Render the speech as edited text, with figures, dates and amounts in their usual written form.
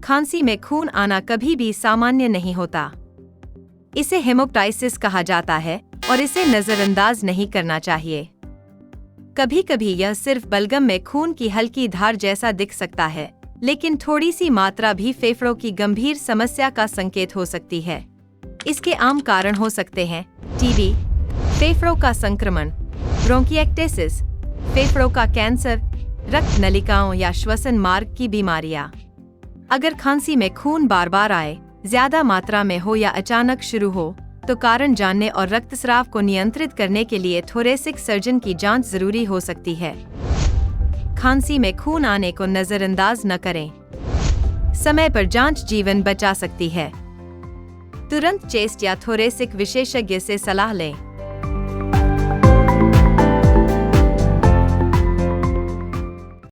खांसी में खून आना कभी भी सामान्य नहीं होता। इसे हेमोप्टाइसिस कहा जाता है और इसे नजरअंदाज नहीं करना चाहिए। कभी कभी यह सिर्फ बलगम में खून की हल्की धार जैसा दिख सकता है, लेकिन थोड़ी सी मात्रा भी फेफड़ों की गंभीर समस्या का संकेत हो सकती है। इसके आम कारण हो सकते हैं टीबी, फेफड़ों का संक्रमण, ब्रोंकिएक्टेसिस, फेफड़ों का कैंसर, रक्त नलिकाओं या श्वसन मार्ग की बीमारियां। अगर खांसी में खून बार बार आए, ज्यादा मात्रा में हो या अचानक शुरू हो, तो कारण जानने और रक्तस्राव को नियंत्रित करने के लिए थोरेसिक सर्जन की जांच जरूरी हो सकती है। खांसी में खून आने को नजरअंदाज न करें। समय पर जांच जीवन बचा सकती है। तुरंत चेस्ट या थोरेसिक विशेषज्ञ से सलाह लें।